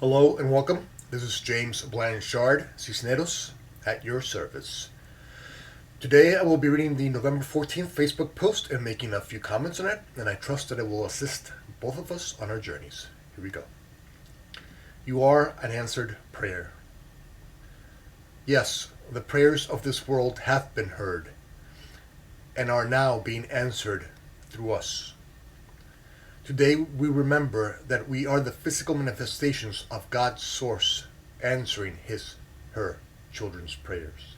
Hello and welcome. This is James Blanchard, Cisneros, at your service. Today I will be reading the November 14th Facebook post and making a few comments on it, and I trust that it will assist both of us on our journeys. Here we go. You are an answered prayer. Yes, the prayers of this world have been heard and are now being answered through us. Today we remember that we are the physical manifestations of God's source answering her children's prayers.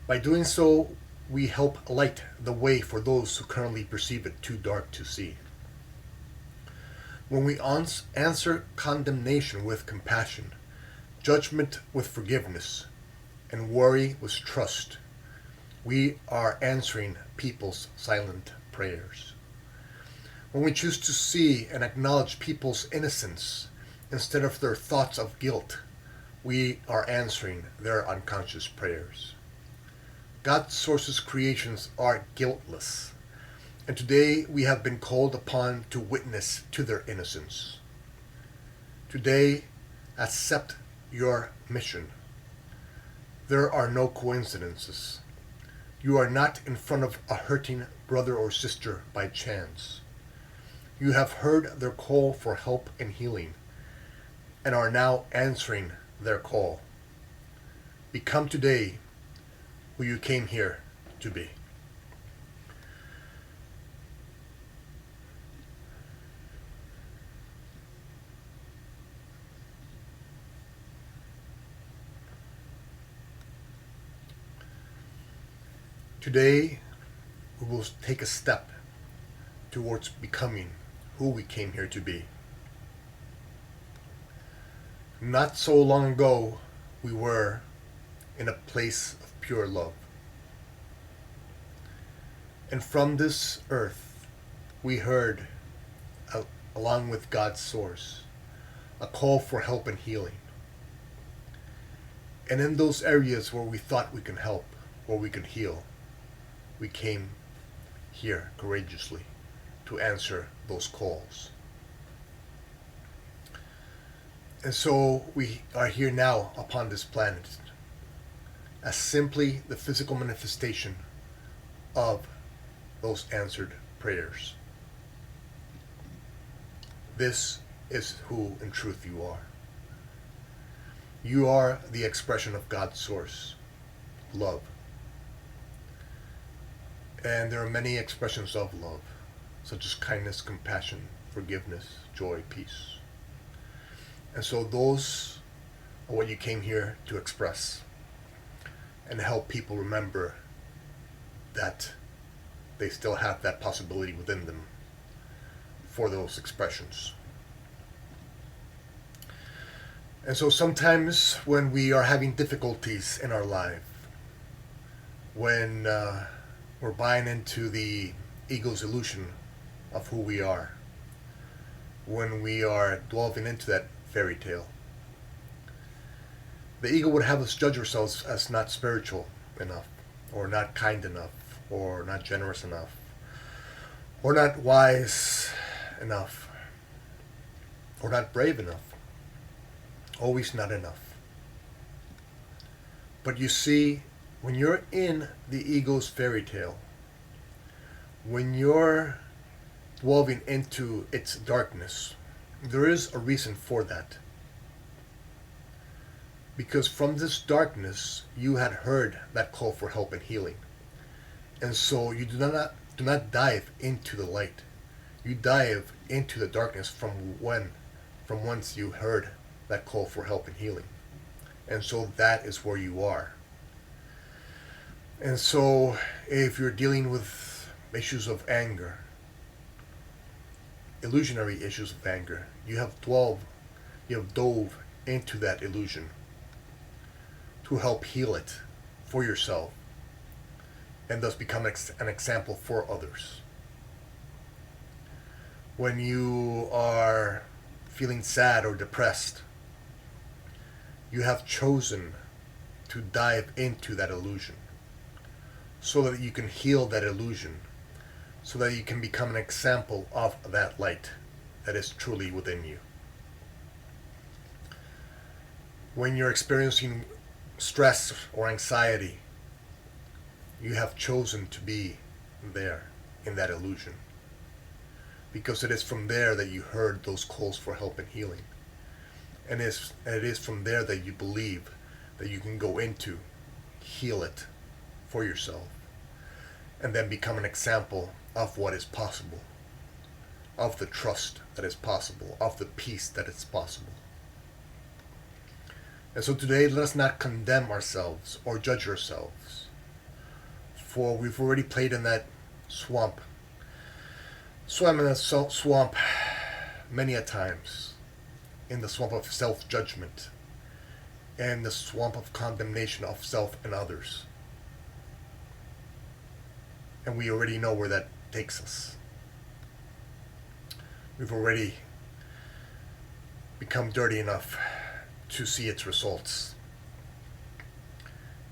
By doing so, we help light the way for those who currently perceive it too dark to see. When we answer condemnation with compassion, judgment with forgiveness, and worry with trust, we are answering people's silent prayers. When we choose to see and acknowledge people's innocence instead of their thoughts of guilt, we are answering their unconscious prayers. God's source's creations are guiltless, and today we have been called upon to witness to their innocence. Today, accept your mission. There are no coincidences. You are not in front of a hurting brother or sister by chance. You have heard their call for help and healing, and are now answering their call. Become today who you came here to be. Today, we will take a step towards becoming who we came here to be. Not so long ago, we were in a place of pure love. And from this earth, we heard, along with God's source, a call for help and healing. And in those areas where we thought we can help, where we could heal, we came here courageously to answer those calls. And so we are here now upon this planet as simply the physical manifestation of those answered prayers. This is who in truth you are. You are the expression of God's source, love. And there are many expressions of love, such as kindness, compassion, forgiveness, joy, peace. And so those are what you came here to express and help people remember that they still have that possibility within them for those expressions. And so sometimes when we are having difficulties in our life, when we're buying into the ego's illusion of who we are, when we are delving into that fairy tale, the ego would have us judge ourselves as not spiritual enough, or not kind enough, or not generous enough, or not wise enough, or not brave enough, always not enough. But you see, when you're in the ego's fairy tale, when you're delving into its darkness, there is a reason for that. Because from this darkness, you had heard that call for help and healing. And so you do not dive into the light. You dive into the darkness from whence you heard that call for help and healing. And so that is where you are. And so if you're dealing with issues of anger, illusionary issues of anger, you have dove into that illusion to help heal it for yourself and thus become an example for others. When you are feeling sad or depressed, you have chosen to dive into that illusion so that you can heal that illusion, so that you can become an example of that light that is truly within you. When you're experiencing stress or anxiety, you have chosen to be there in that illusion. Because it is from there that you heard those calls for help and healing. And it is from there that you believe that you can go into, heal it for yourself, and then become an example of what is possible, of the trust that is possible, of the peace that is possible. And so today, let us not condemn ourselves or judge ourselves, for we've already played in that swamp, swam in that swamp many a times, in the swamp of self-judgment, and the swamp of condemnation of self and others. And we already know where that takes us. We've already become dirty enough to see its results.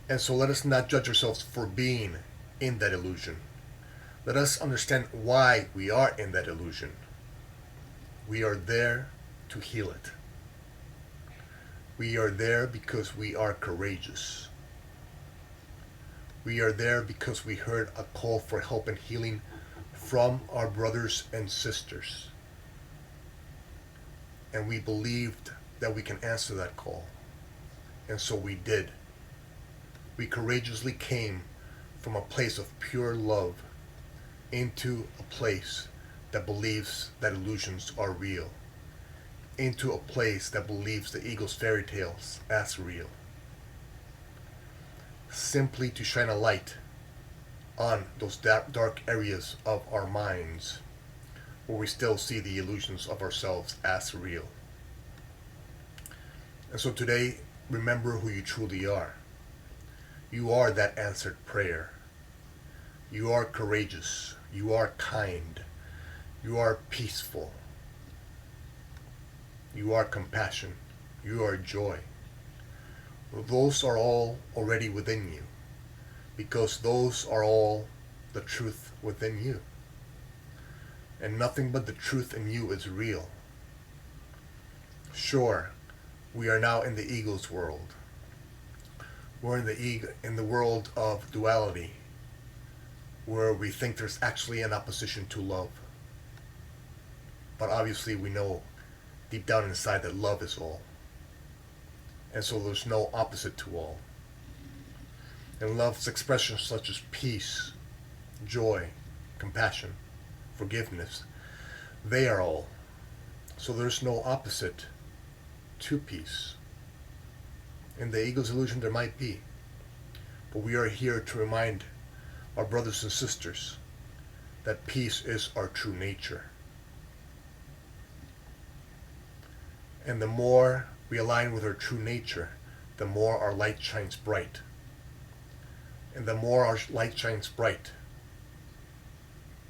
And so let us not judge ourselves for being in that illusion. Let us understand why we are in that illusion. We are there to heal it. We are there because we are courageous. We are there because we heard a call for help and healing from our brothers and sisters. And we believed that we can answer that call. And so we did. We courageously came from a place of pure love into a place that believes that illusions are real, into a place that believes the eagle's fairy tales as real, simply to shine a light on those dark areas of our minds where we still see the illusions of ourselves as real. And so today, remember who you truly are. You are that answered prayer. You are courageous. You are kind. You are peaceful. You are compassion. You are joy. Those are all already within you, because those are all the truth within you. And nothing but the truth in you is real. Sure, we are now in the ego's world. We're in the world of duality, where we think there's actually an opposition to love. But obviously we know deep down inside that love is all. And so there's no opposite to all. And love's expressions such as peace, joy, compassion, forgiveness, they are all. So there's no opposite to peace. In the ego's illusion there might be. But we are here to remind our brothers and sisters that peace is our true nature. And the more we align with our true nature, the more our light shines bright. And the more our light shines bright,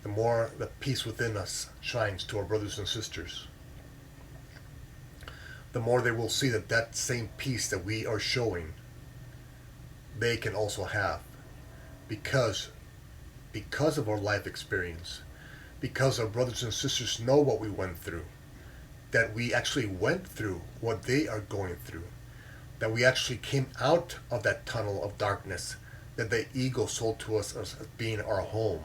the more the peace within us shines to our brothers and sisters. The more they will see that that same peace that we are showing, they can also have. Because of our life experience, because our brothers and sisters know what we went through, that we actually went through what they are going through, that we actually came out of that tunnel of darkness that the ego sold to us as being our home.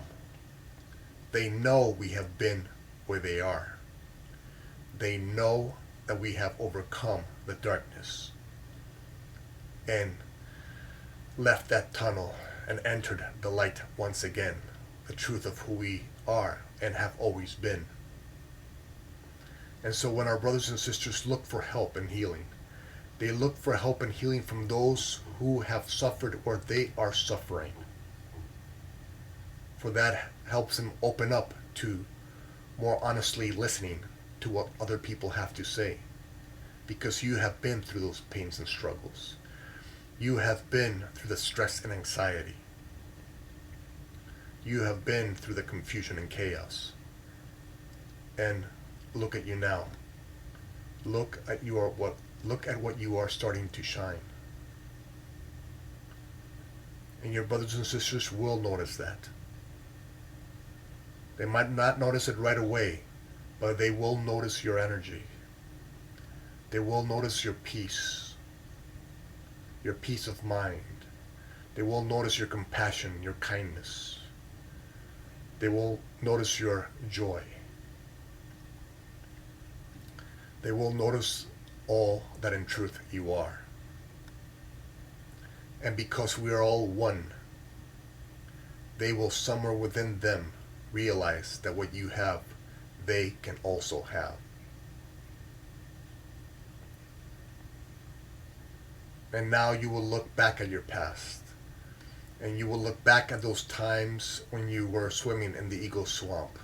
They know we have been where they are. They know that we have overcome the darkness and left that tunnel and entered the light once again, the truth of who we are and have always been. And so when our brothers and sisters look for help and healing, they look for help and healing from those who have suffered or they are suffering. For that helps them open up to more honestly listening to what other people have to say. Because you have been through those pains and struggles. You have been through the stress and anxiety. You have been through the confusion and chaos. And look at you now. Look at what you are starting to shine. And your brothers and sisters will notice that. They might not notice it right away, but they will notice your energy. They will notice your peace. your peace of mind. They will notice your compassion, your kindness. They will notice your joy. They will notice all that in truth you are. And because we are all one, they will somewhere within them realize that what you have, they can also have. And now you will look back at your past. And you will look back at those times when you were swimming in the eagle's swamp.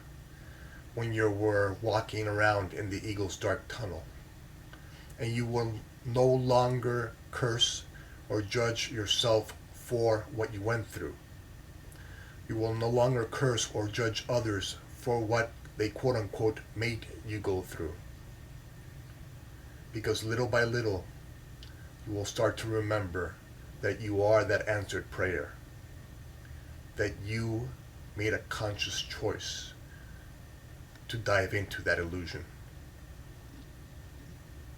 When you were walking around in the eagle's dark tunnel. And you will no longer curse or judge yourself for what you went through. You will no longer curse or judge others for what they quote unquote made you go through. Because little by little, you will start to remember that you are that answered prayer. That you made a conscious choice to dive into that illusion.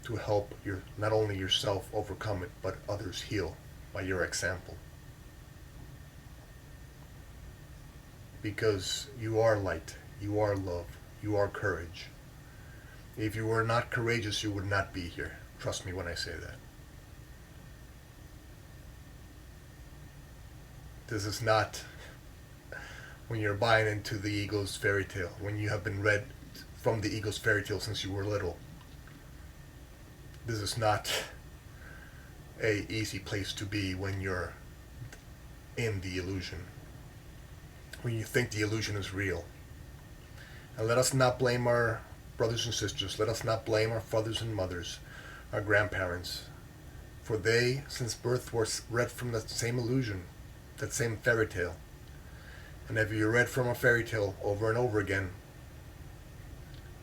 To help not only yourself overcome it, but others heal by your example. Because you are light, you are love, you are courage. If you were not courageous, you would not be here. Trust me when I say that. This is not when you're buying into the eagle's fairy tale, when you have been read from the eagle's fairy tale since you were little. This is not a easy place to be when you're in the illusion. When you think the illusion is real. And let us not blame our brothers and sisters. Let us not blame our fathers and mothers, our grandparents. For they, since birth, were read from that same illusion, that same fairy tale. And if you read from a fairy tale over and over again,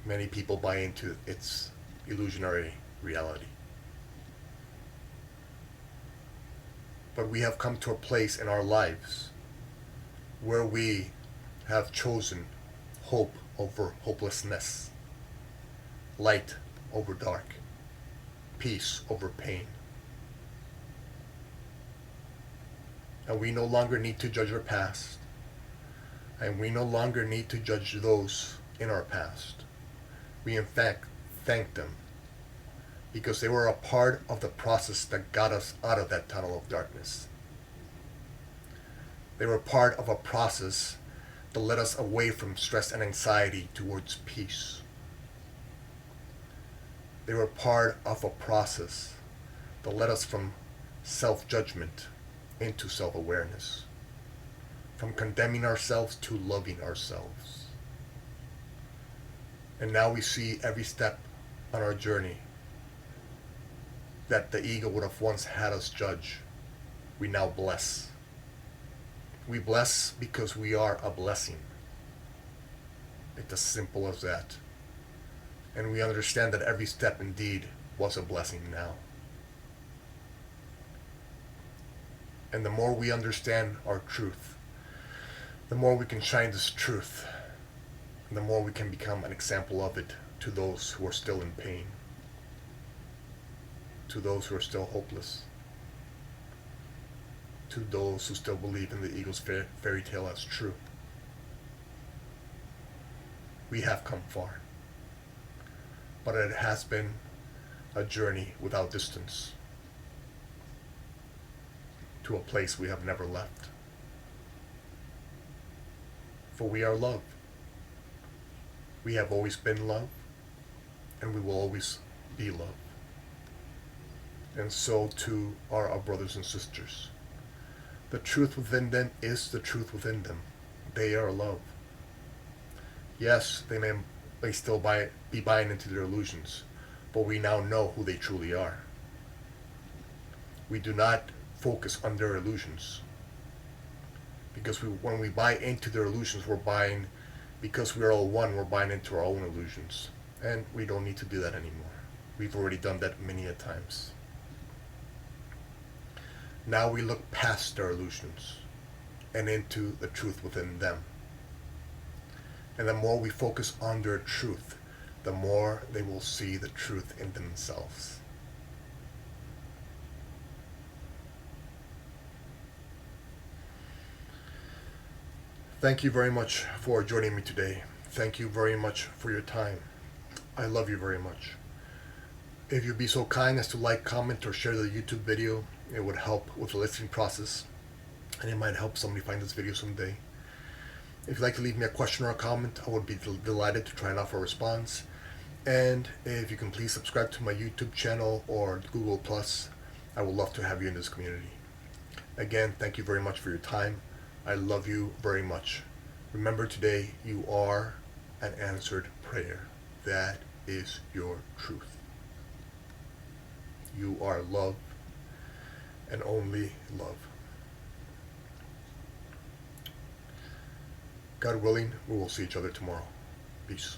many people buy into its illusionary reality. But we have come to a place in our lives where we have chosen hope over hopelessness, light over dark, peace over pain. And we no longer need to judge our past, and we no longer need to judge those in our past. We in fact thank them, because they were a part of the process that got us out of that tunnel of darkness. They were part of a process that led us away from stress and anxiety towards peace. They were part of a process that led us from self-judgment into self-awareness, from condemning ourselves to loving ourselves. And now we see every step on our journey that the ego would have once had us judge, we now bless. We bless because we are a blessing. It's as simple as that. And we understand that every step indeed was a blessing now. And the more we understand our truth, the more we can shine this truth, and the more we can become an example of it to those who are still in pain, to those who are still hopeless, to those who still believe in the eagle's fairy tale as true. We have come far, but it has been a journey without distance to a place we have never left. For we are love. We have always been love, and we will always be love. And so too are our brothers and sisters. The truth within them is the truth within them. They are love. Yes, they may still be buying into their illusions, but we now know who they truly are. We do not focus on their illusions, because when we buy into their illusions, we're buying, because we're all one, we're buying into our own illusions, and we don't need to do that anymore. We've already done that many a times. Now we look past their illusions and into the truth within them. And the more we focus on their truth, the more they will see the truth in themselves. Thank you very much for joining me today. Thank you very much for your time. I love you very much. If you'd be so kind as to like, comment, or share the YouTube video, it would help with the listening process, and it might help somebody find this video someday. If you'd like to leave me a question or a comment, I would be delighted to try and offer a response. And if you can please subscribe to my YouTube channel or Google+, I would love to have you in this community. Again, thank you very much for your time. I love you very much. Remember today, you are an answered prayer. That is your truth. You are love and only love. God willing, we will see each other tomorrow. Peace.